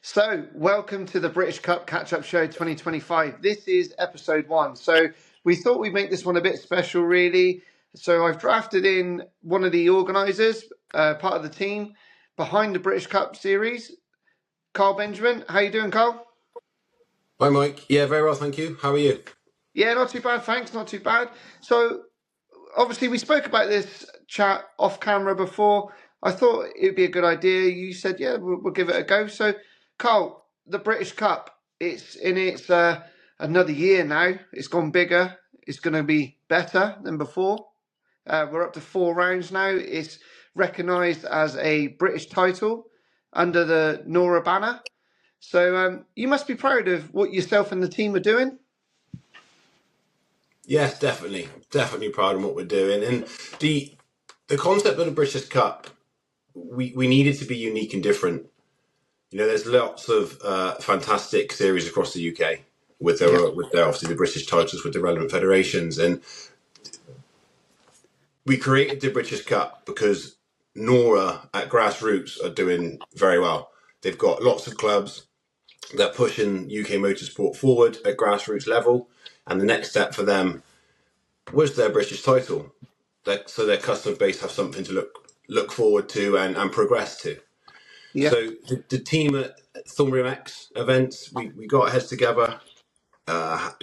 So, welcome to the British Cup Catch-Up Show 2025. This is episode 1. So, we thought we'd make this one a bit special, really. So, I've drafted in one of the organisers, part of the team, behind the British Cup series, Carl Benjamin. How you doing, Carl? Hi, Mike. Yeah, very well, thank you. How are you? Yeah, not too bad, thanks. Not too bad. So, obviously, we spoke about this chat off camera before. I thought it'd be a good idea. You said, yeah, we'll give it a go. So, Carl, the British Cup, it's in its another year now. It's gone bigger. It's going to be better than before. We're up to 4 rounds now. It's recognised as a British title under the Nora banner. So you must be proud of what yourself and the team are doing. Yes, definitely proud of what we're doing. And the concept of the British Cup, we needed to be unique and different. You know, there's lots of fantastic series across the UK with their obviously the British titles with the relevant federations, and we created the British Cup because Nora at grassroots are doing very well. They've got lots of clubs that are pushing UK motorsport forward at grassroots level, and the next step for them was their British title, so their customer base have something to look forward to and progress to. Yeah. So the team at Thornbury MX events, we got our heads together,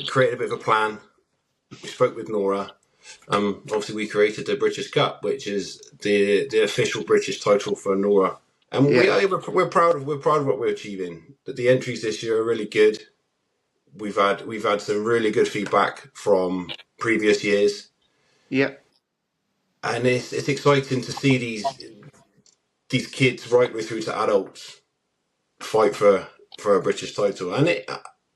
created a bit of a plan. We spoke with Nora. Obviously, we created the British Cup, which is the official British title for Nora, and we're proud of what we're achieving. That the entries this year are really good. We've had some really good feedback from previous years. Yeah. And it's exciting to see these kids right the way through to adults fight for a British title, and it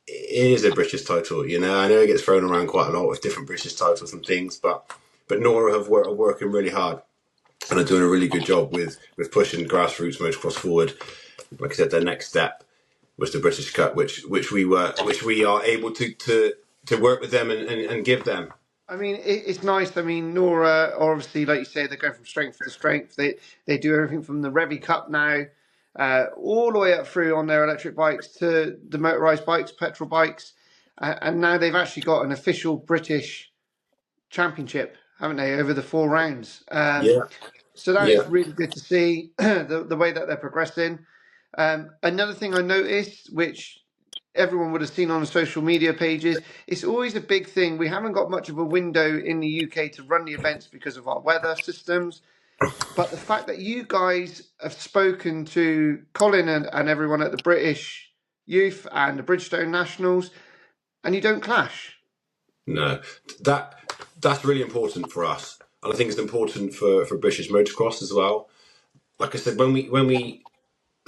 is a British title. You know, I know it gets thrown around quite a lot with different British titles and things, but Nora are working really hard and are doing a really good job with pushing grassroots motocross forward. Like I said, their next step was the British Cup, which we are able to work with them and give them. I mean, it's nice. I mean, Nora, obviously, like you say, they go from strength to strength. They do everything from the Revy Cup now, all the way up through on their electric bikes to the motorised bikes, petrol bikes, and now they've actually got an official British championship, haven't they, over the 4 rounds? So that is really good to see the way that they're progressing. Another thing I noticed, which everyone would have seen on the social media pages. It's always a big thing. We haven't got much of a window in the UK to run the events because of our weather systems. But the fact that you guys have spoken to Colin and everyone at the British Youth and the Bridgestone Nationals, and you don't clash. No, that's really important for us, and I think it's important for British motocross as well. Like I said, when we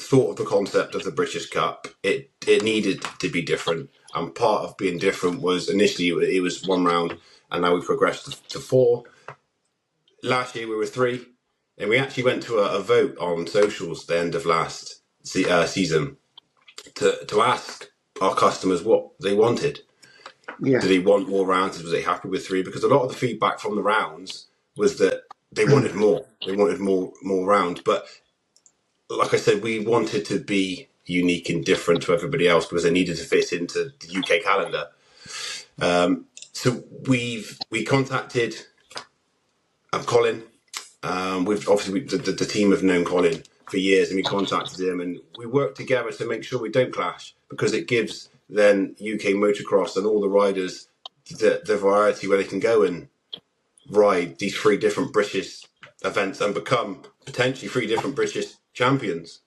thought of the concept of the British Cup, it needed to be different, and part of being different was initially it was 1 round, and now we progressed to 4. Last year we were 3, and we actually went to a vote on socials the end of last season to ask our customers what they wanted. Yeah. Did they want more rounds? Was they happy with 3? Because a lot of the feedback from the rounds was that they wanted more. They wanted more rounds. But like I said, we wanted to be unique and different to everybody else because they needed to fit into the UK calendar. So we contacted Colin. The team have known Colin for years, and we contacted him, and we worked together to make sure we don't clash, because it gives then UK motocross and all the riders the variety where they can go and ride these 3 different British events and become potentially 3 different British champions.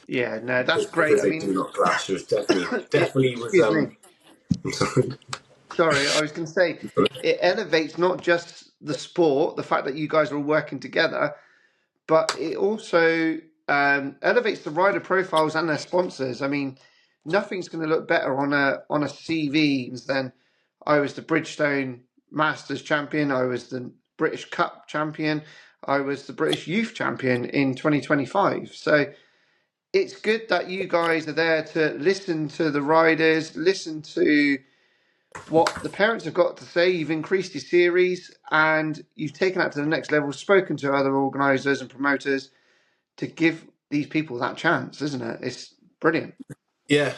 Yeah, no, that's great. I mean, do not clash. It was definitely was. I'm sorry. Sorry, I was going to say it elevates not just the sport, the fact that you guys are all working together, but it also elevates the rider profiles and their sponsors. I mean, nothing's going to look better on a CV than I was the Bridgestone Masters champion, I was the British Cup champion, I was the British Youth champion in 2025. So it's good that you guys are there to listen to the riders, listen to what the parents have got to say. You've increased your series and you've taken that to the next level, spoken to other organisers and promoters to give these people that chance, isn't it? It's brilliant. Yeah,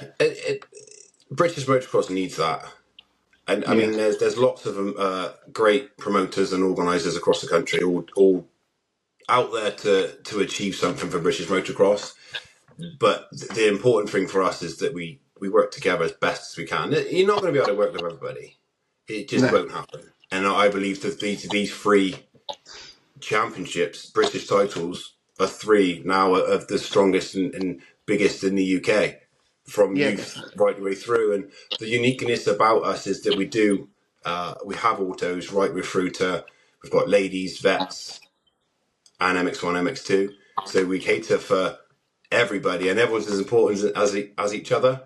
British motocross needs that. And I Yeah, mean, there's lots of great promoters and organisers across the country, all out there to achieve something for British motocross. But the important thing for us is that we work together as best as we can. You're not going to be able to work with everybody; it just no, won't happen. And I believe that these three championships, British titles, are three now of the strongest and biggest in the UK, from yeah, youth definitely. right the way through. And the uniqueness about us is that we have autos right way through to, we've got ladies, vets, and MX1, MX2. So we cater for everybody, and everyone's as important as each other.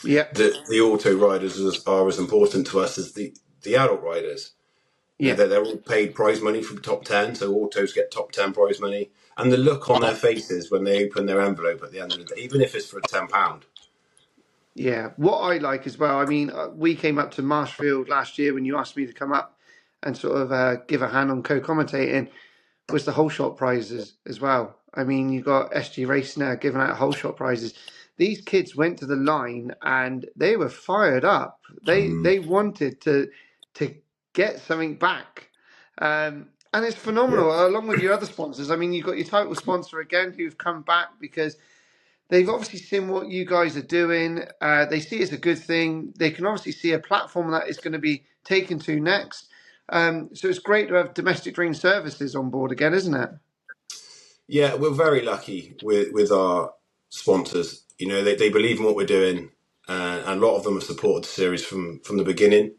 Yeah, The auto riders are as important to us as the adult riders. You know, yeah, they're all paid prize money from top 10, so autos get top 10 prize money. And the look on their faces when they open their envelope at the end of the day, even if it's for £10. yeah. What I like as well, I mean, we came up to Marshfield last year when you asked me to come up and sort of give a hand on co-commentating, was the whole shot prizes as well. I mean, you got SG Racing now giving out whole shot prizes. These kids went to the line and they were fired up. They wanted to get something back, and it's Yeah. phenomenal. Along with your other sponsors, I mean, you've got your title sponsor again who've come back because they've obviously seen what you guys are doing. They see it's a good thing. They can obviously see a platform that is going to be taken to next. So it's great to have Domestic Dream Services on board again, isn't it? Yeah, we're very lucky with our sponsors. You know, they believe in what we're doing, and a lot of them have supported the series from the beginning.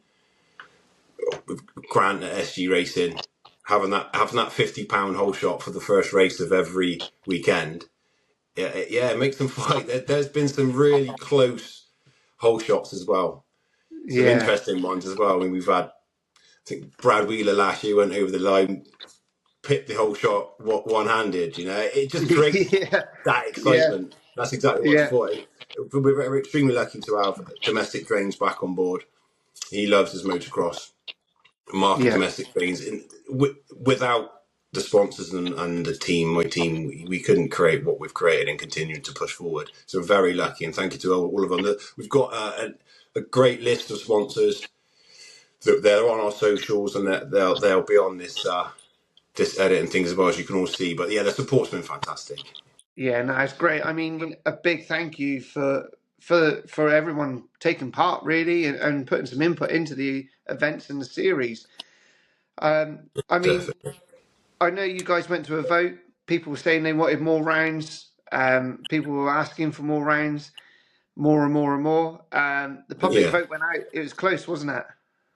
Grant at SG Racing, having that £50 whole shot for the first race of every weekend. Yeah, it makes them fight. There's been some really close whole shots as well. Some Yeah. interesting ones as well. I mean, we've had, I think Brad Wheeler last year went over the line, picked the whole shot one-handed. You know, it just creates Yeah. that Yeah. excitement. That's exactly what it's Yeah. for. We're extremely lucky to have Domestic Drains back on board. He loves his motocross. Mark and Yeah. Domestic Drains. Without the sponsors and the team, my team, we couldn't create what we've created and continue to push forward. So we're very lucky, and thank you to all of them. We've got a great list of sponsors that they're on our socials, and that they'll be on this edit and things as well, as you can all see. But yeah, the support's been fantastic. Yeah. No, it's great. I mean, a big thank you for everyone taking part really and putting some input into the events and the series. I mean, Definitely. I know you guys went to a vote. People were saying they wanted more rounds. People were asking for more rounds, more and more and more. The public Yeah. vote went out. It was close, wasn't it?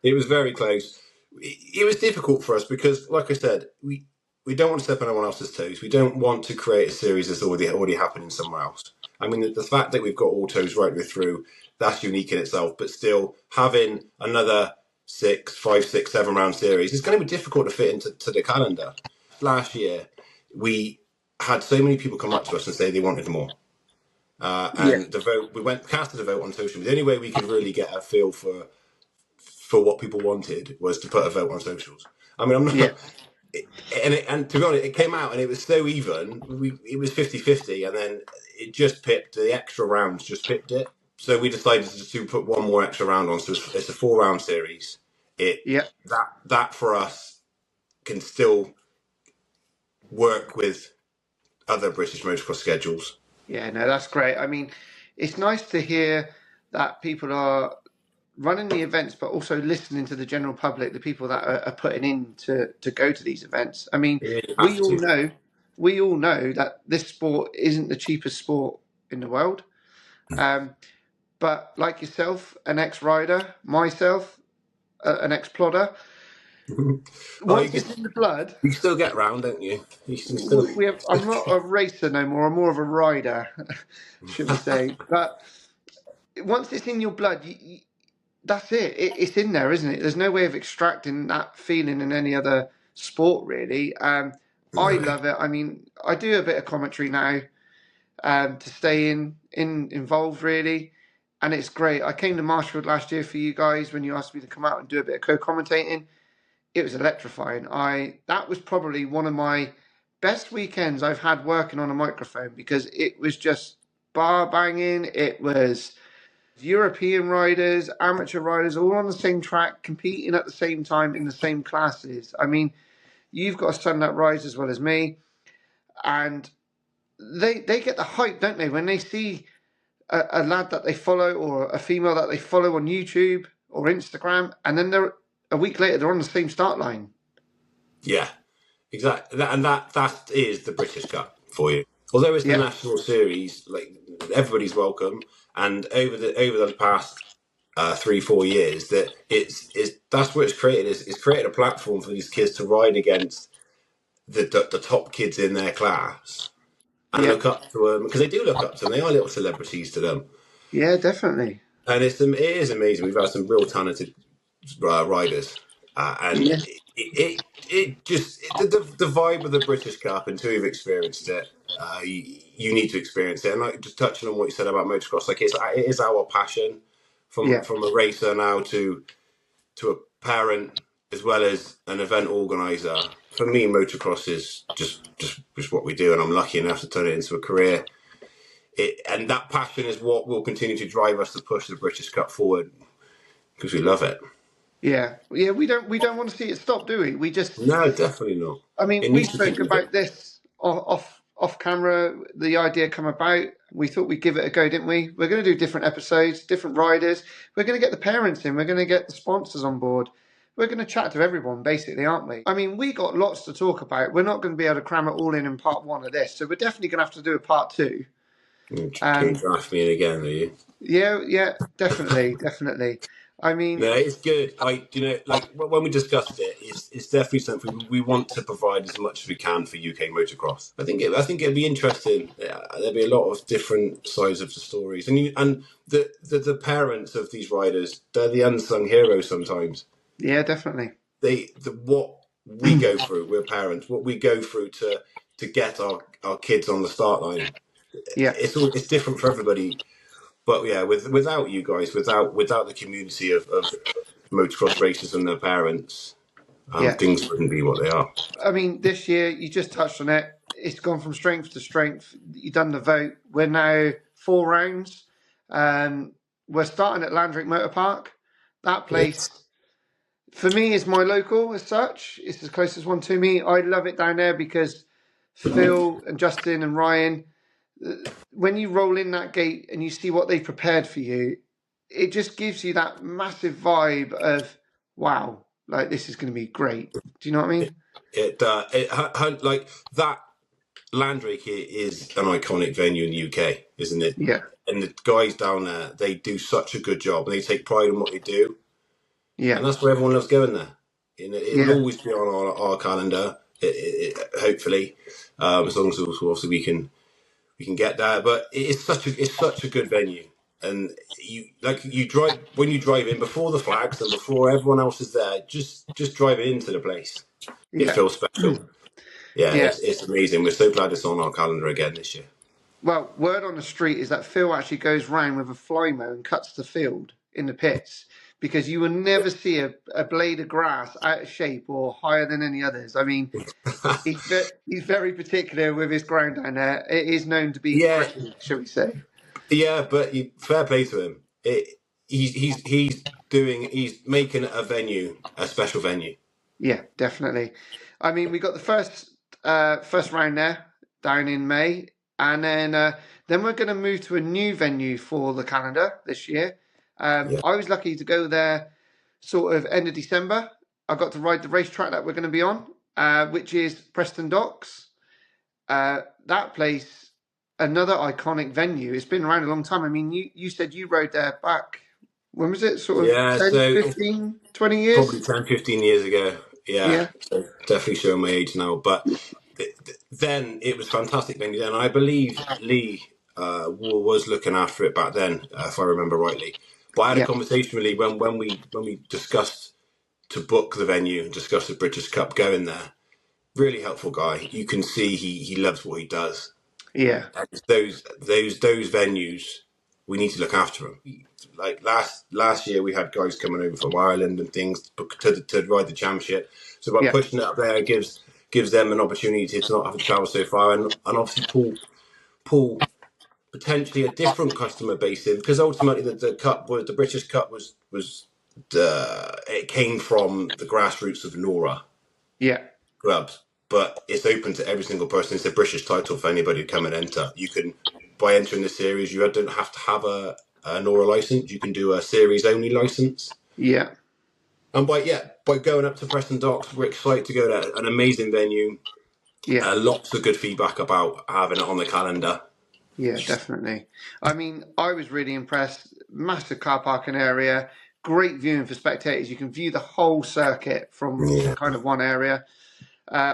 It was very close. It was difficult for us because, like I said, we don't want to step on anyone else's toes. We don't want to create a series that's already happening somewhere else. I mean, the fact that we've got autos right the way through, that's unique in itself. But still, having another 5, 6, 7 round series is going to be difficult to fit into the calendar. Last year, we had so many people come up to us and say they wanted more. Yeah. And the vote, we casted a vote on social media. The only way we could really get a feel for what people wanted was to put a vote on socials. I mean, I'm Yeah. not, and to be honest, it came out and it was so even. It was 50-50, and then it just pipped the extra rounds, just pipped it. So we decided to put one more extra round on. So it's a 4 round series. It Yeah. that for us can still work with other British motocross schedules. Yeah. No, that's great. I mean, it's nice to hear that people are running the events, but also listening to the general public, the people that are putting in to go to these events. I mean, You we have all to. know, we all know that this sport isn't the cheapest sport in the world. Um, but like yourself, an ex-rider, myself, an ex-plodder, Oh, you once can. it's in the blood, You still get round, don't you? You can still. we have. I'm not a racer no more. I'm more of a rider, should we say? But once it's in your blood, that's it. It's in there, isn't it? There's no way of extracting that feeling in any other sport, really. I No. love it. I mean, I do a bit of commentary now to stay involved, really, and it's great. I came to Marshfield last year for you guys when you asked me to come out and do a bit of co-commentating. It was electrifying. I That was probably one of my best weekends I've had working on a microphone because it was just bar banging. It was European riders, amateur riders, all on the same track, competing at the same time in the same classes. I mean, you've got a son that rides as well as me, and they get the hype, don't they, when they see a lad that they follow or a female that they follow on YouTube or Instagram, and then they're a week later they're on the same start line. Yeah, exactly. That is the British Cup for you. Although it's the Yeah, national series, like everybody's welcome. And over the past 3-4 years, that that's what it's created. It's created a platform for these kids to ride against the top kids in their class and yeah, look up to them, because they do look up to them. They are little celebrities to them, yeah, definitely. and it is amazing. We've had some real talented riders, and Yeah, it just the vibe of the British Cup. Until you've experienced it, you need to experience it. And like just touching on what you said about motocross, like it is our passion yeah, from a racer now to a parent as well as an event organizer. For me, motocross is just what we do, and I'm lucky enough to turn it into a career. And that passion is what will continue to drive us to push the British Cup forward because we love it. yeah, yeah. We don't want to see it stop, do we? We just, No, definitely not. I mean, It we needs to spoke keep moving. about this off camera. The idea come about. We thought we'd give it a go, didn't we? We're going to do different episodes, different riders. We're going to get the parents in. We're going to get the sponsors on board. We're going to chat to everyone, basically, aren't we? I mean, we got lots to talk about. We're not going to be able to cram it all in part one of this, so we're definitely going to have to do a part two. Can you Um, draft me in again, are you? yeah, yeah, definitely, definitely. I mean, No, it's good. Like when we discussed it, it's definitely something we want to provide as much as we can for UK motocross. I think it'd be interesting. Yeah, there'll be a lot of different sides of the stories, and the parents of these riders, they're the unsung heroes sometimes. yeah, definitely. What we go through, we're parents. What we go through to get our kids on the start line, Yeah, it's different for everybody. But yeah, without you guys, without the community of motocross racers and their parents, yeah. things wouldn't be what they are. I mean, this year you just touched on it. It's gone from strength to strength. You've done the vote. We're now 4 rounds. Um, we're starting at Landrick Motor Park. That place, Yes. for me, is my local as such. It's the closest one to me. I love it down there because Phil and Justin and Ryan, when you roll in that gate and you see what they've prepared for you, it just gives you that massive vibe of, wow, like this is going to be great. Do you know what I mean? Like that Landrake is an iconic venue in the UK, isn't it? Yeah, And the guys down there, they do such a good job, and they take pride in what they do, yeah, and that's why everyone loves going there. And it'll yeah. always be on our calendar, hopefully, as long as obviously we can get there. But it's such a good venue, and you drive when you drive in before the flags and before everyone else is there. Just drive into the place. It Yeah. feels special. Yeah, Yeah. it's amazing. We're so glad it's on our calendar again this year. Well, word on the street is that Phil actually goes round with a fly mow and cuts the field in the pits because you will never see a blade of grass out of shape or higher than any others. I mean, he's very particular with his ground down there. It is known to be Yeah, gritty, shall we say? yeah, but fair play to him. He's making a venue a special venue. Yeah, definitely. I mean, we got the first round there down in May, and then we're going to move to a new venue for the calendar this year. Yeah, I was lucky to go there sort of end of December. I got to ride the racetrack that we're going to be on, which is Preston Docks. That place, another iconic venue. It's been around a long time. I mean, you said you rode there back, when was it? Sort of yeah. 10, So 15, 20 probably years? 10, 15 years ago. Yeah, Yeah, so definitely showing my age now. But then it was fantastic venue then. I believe Lee was looking after it back then, if I remember rightly. But I had a yeah, conversation with Lee when we discussed to book the venue and discuss the British Cup going there. Really helpful guy. You can see he loves what he does. yeah. And those venues, we need to look after them. Like last year, we had guys coming over from Ireland and things to ride the championship. So by Yeah, pushing it up there, it gives them an opportunity to not have to travel so far. And obviously, Paul potentially a different customer base in, because ultimately the British Cup was it came from the grassroots of Nora Yeah, clubs, but it's open to every single person. It's a British title for anybody to come and enter. You can, by entering the series, you don't have to have a Nora license. You can do a series only license. yeah, And by going up to Preston Docks, we're excited to go there. An amazing venue. yeah. Lots of good feedback about having it on the calendar. Yeah, definitely. I mean, I was really impressed. Massive car parking area, great viewing for spectators. You can view the whole circuit from Yeah. kind of one area.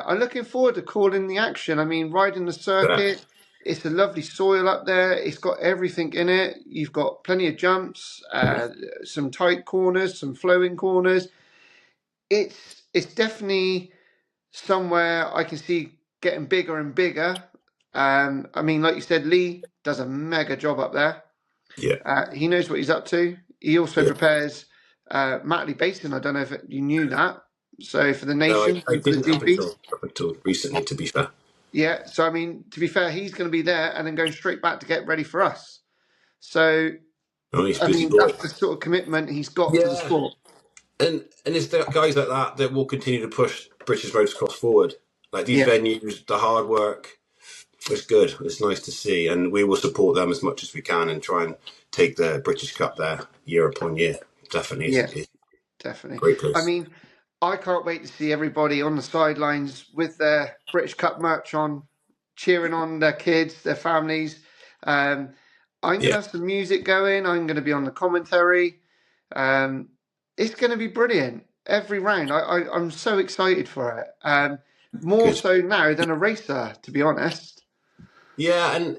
I'm looking forward to calling the action. I mean, riding the Yeah. circuit, it's a lovely soil up there. It's got everything in it. You've got plenty of jumps, some tight corners, some flowing corners. It's definitely somewhere I can see getting bigger and bigger. I mean, like you said, Lee does a mega job up there. Yeah. He knows what he's up to. He also Yeah. prepares Matley Basin. I don't know if you knew that. So for the No, Nations I and for the didn't GP. up until recently, to be fair. Yeah. So I mean, to be fair, he's going to be there and then going straight back to get ready for us. So Oh, he's a I busy mean, boy. that's the sort of commitment he's got to the Yeah. sport. And it's the guys like that that will continue to push British motocross forward. Like these Yeah. venues, the hard work, it's good. It's nice to see. And we will support them as much as we can and try and take the British Cup there year upon year. Definitely. Yeah. It's a Definitely. great I place. mean, I can't wait to see everybody on the sidelines with their British Cup merch on, cheering on their kids, their families. Um, I'm going to Yeah. have some music going. I'm going to be on the commentary. Um, it's going to be brilliant every round. I'm so excited for it. More Good. so now than a racer, to be honest. Yeah, and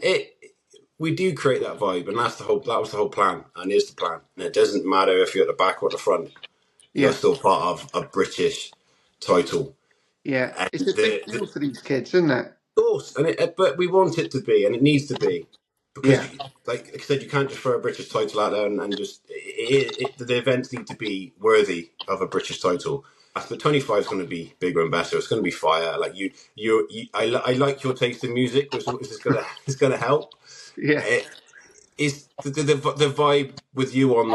we do create that vibe, and that was the whole plan, and is the plan. And it doesn't matter if you're at the back or at the front, you're Yeah, still part of a British title. yeah. And It's a big deal for these kids, isn't it? course, but we want it to be, and it needs to be, because Yeah, like I said, you can't just throw a British title out there and just the events need to be worthy of a British title. But 25 is going to be bigger and better. It's going to be fire. Like I like your taste in music, which is going to is going to help. yeah, It is the vibe with you on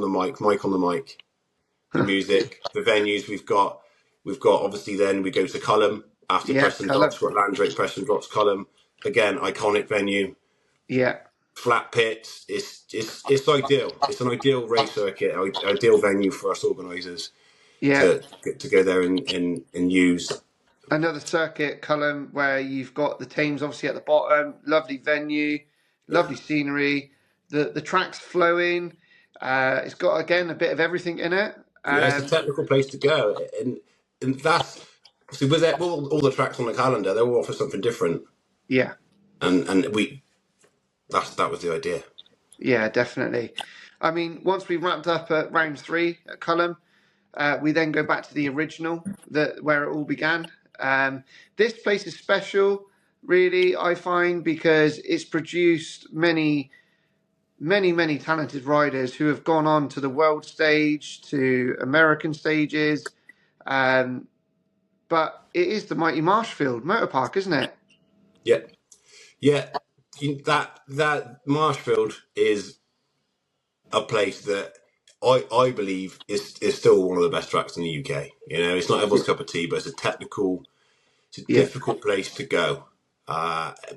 the mic on the mic, the music, the venues we've got. We've got obviously then we go to Cullum after yeah. Preston Colour. Docks, we're at Landrake, Preston Docks, Cullum. Again, iconic venue, Yeah, flat pits. It's ideal. It's an ideal race circuit, ideal venue for us organisers yeah. to go there and use. Another circuit, Cullen, where you've got the Thames obviously at the bottom. Lovely venue, Yeah, lovely scenery. The track's flowing. It's got again a bit of everything in it. yeah. It's a technical place to go, and that's see with all the tracks on the calendar, they all offer something different, Yeah, and we that was the idea. yeah, definitely. I mean, once we wrapped up at round three at Cullen, we then go back to the original, where it all began. This place is special, really, I find, because it's produced many talented riders who have gone on to the world stage, to American stages. Um, but it is the mighty Marshfield Motor Park, isn't it? Yeah, yeah. That Marshfield is a place that I believe is still one of the best tracks in the UK. You know, it's not Yeah, everyone's cup of tea, but it's a yeah, difficult place to go.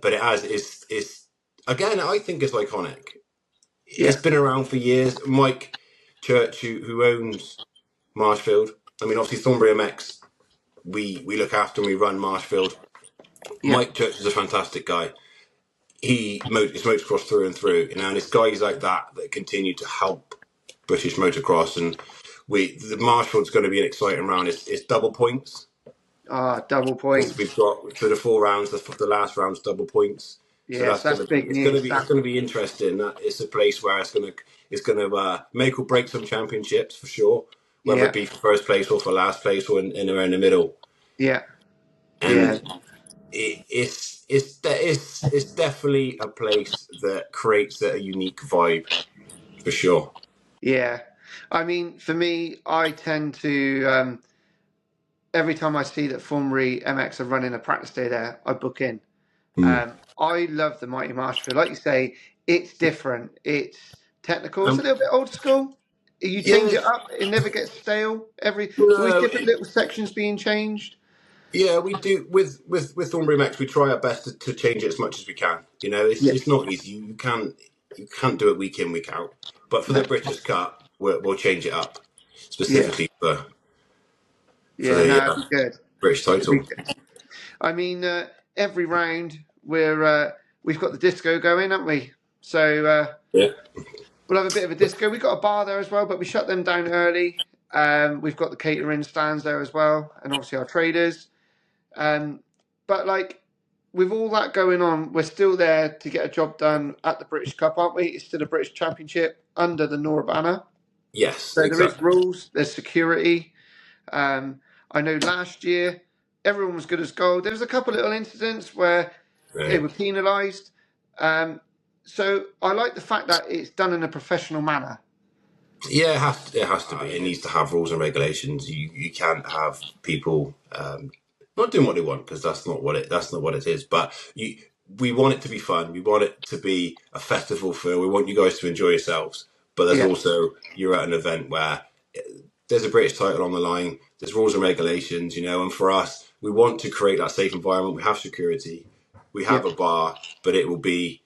But it has it's again, I think it's iconic. It's yeah, been around for years. Mike Church, who owns Marshfield, I mean, obviously Thornbury MX, we look after and we run Marshfield. yeah. Mike Church is a fantastic guy. It's motocross through and through, you know, and it's guys like that that continue to help British motocross. And the Marshfield's going to be an exciting round. It's double points. Ah, double We've points. got for the 4 rounds. The last round's double points. So Yes, that's big it's going to news. be it's That, going to be interesting. That it's a place where it's going to make or break some championships for sure. Whether it yeah, be for first place or for last place or in around the middle. yeah, yeah, And it's definitely a place that creates a unique vibe for sure. yeah. I mean, for me, I tend to every time I see that Thornbury MX are running a practice day there, I book in. I love the Mighty Marshfield. Like you say, it's different. It's technical. It's a little bit old school. You change Yeah, it up. It never gets stale. Always no, different little sections being changed. yeah, we do with Thornbury Max. We try our best to change it as much as we can. You know, Yeah. it's not easy. You can't do it week in week out. But for No. the British Cup, we'll change it up Yeah. specifically for Yeah. No, the it'd be good. British It'd be title. good. I mean, every round we've got the disco going, haven't we? So Yeah. we'll have a bit of a disco. We've got a bar there as well, but we shut them down early. We've got the catering stands there as well, and obviously our traders. But like with all that going on, we're still there to get a job done at the British Cup, aren't we? It's still a British Championship under the Nora banner. Yes, So there is exactly. rules, there's security. I know last year everyone was good as gold. There was a couple of little incidents where they Right. were penalised. So I like the fact that it's done in a professional manner. Yeah, it has to be. It needs to have rules and regulations. You can't have people not doing what they want, because that's not what it is. But we want it to be fun. We want it to be a festival feel. We want you guys to enjoy yourselves. But there's Yeah, also, you're at an event where there's a British title on the line. There's rules and regulations, and for us, we want to create that safe environment. We have security. We yeah, have a bar, but it will be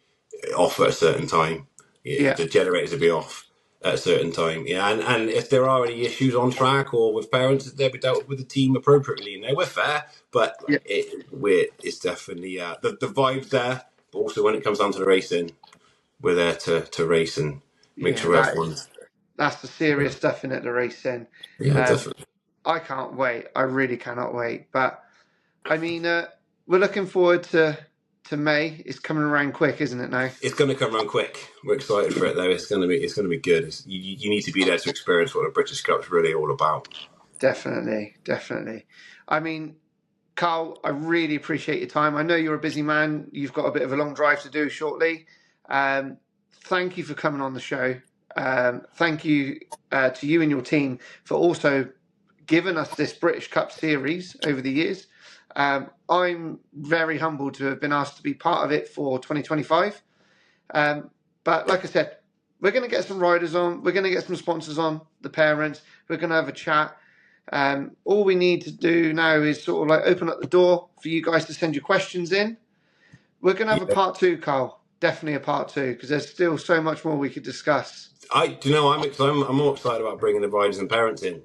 off at a certain time. yeah, The generators will be off at a certain time. Yeah, and if there are any issues on track or with parents, they'll be dealt with the team appropriately. We're fair, but yeah, it's definitely the vibes there. But also when it comes down to the racing, we're there to race and make yeah. sure everyone's That's the serious stuff in it, the racing. yeah, Um, definitely. I can't wait. I really cannot wait. But I mean, we're looking forward to May. It's coming around quick, isn't it now? It's going to come around quick. We're excited for it though. It's going to be good. You need to be there to experience what the British Cup's really all about. Definitely, definitely. I mean, Carl, I really appreciate your time. I know you're a busy man. You've got a bit of a long drive to do shortly. Thank you for coming on the show. Thank you to you and your team for also giving us this British Cup series over the years. I'm very humbled to have been asked to be part of it for 2025. But like I said, we're going to get some riders on. We're going to get some sponsors on, the parents. We're going to have a chat. All we need to do now is sort of like open up the door for you guys to send your questions in. We're going to have a Yeah. part two, Carl. Definitely a part two, because there's still so much more we could discuss. I'm more excited about bringing the riders and parents in.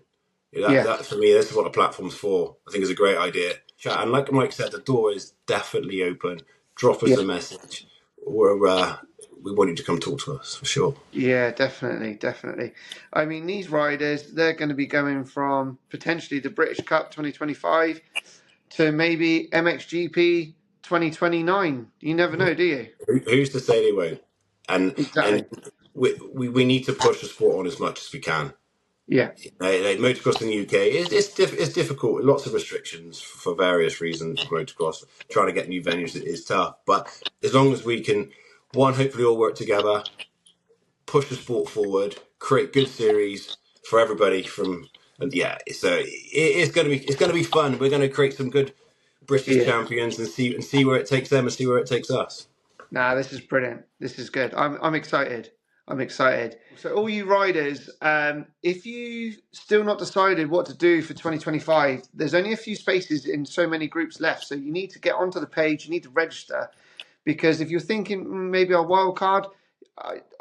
Yeah, That for me, this is what the platform's for. I think it's a great idea. Chat, and like Mike said, the door is definitely open. Drop us yeah, a message. We want you to come talk to us for sure. yeah, definitely, definitely. I mean, these riders, they're going to be going from potentially the British Cup 2025 to maybe MXGP 2029. You never know, do you? Who's to say they won't? And Exactly. we need to push the sport on as much as we can. Yeah, Motocross in the UK it's difficult. Lots of restrictions for various reasons. Motocross trying to get new venues is tough, but as long as we can, hopefully all work together, push the sport forward, create good series for everybody. So it's going to be fun. We're going to create some good British yeah. champions and see where it takes them and see where it takes us. Nah, this is brilliant. This is good. I'm excited. I'm excited. So all you riders, if you still not decided what to do for 2025, there's only a few spaces in so many groups left. So you need to get onto the page. You need to register, because if you're thinking maybe a wild card,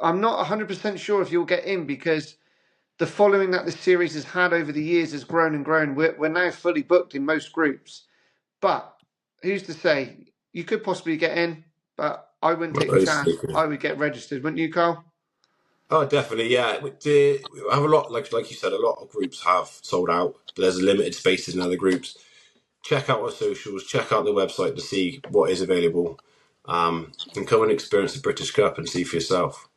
I'm not 100% sure if you'll get in, because the following that this series has had over the years has grown and grown. We're now fully booked in most groups, but who's to say? You could possibly get in, but I wouldn't take the chance. I would get registered, wouldn't you, Carl? Oh, definitely, yeah. We have a lot, like you said, a lot of groups have sold out, but there's limited spaces in other groups. Check out our socials, check out the website to see what is available, and come and experience the British Cup and see for yourself.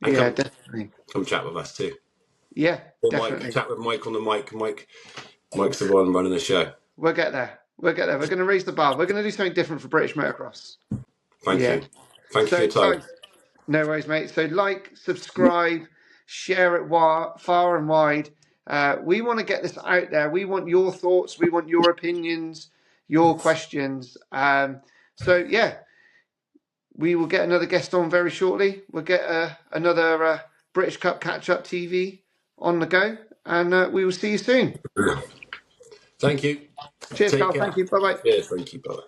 And Yeah, definitely. come chat with us too. Yeah, Or definitely. chat with Mike on the mic. Mike's the one running the show. We'll get there. We'll get there. We're going to raise the bar. We're going to do something different for British motocross. Thank Yeah. you. Thank you for So, your time. guys, no worries, mate. So, like, subscribe, share it far and wide. We want to get this out there. We want your thoughts. We want your opinions, your questions. So, yeah. we will get another guest on very shortly. We'll get another British Cup Catch Up TV on the go, and we will see you soon. Thank you. Cheers, Take Carl. care. Thank you. Bye bye. Cheers, Frankie. Bye.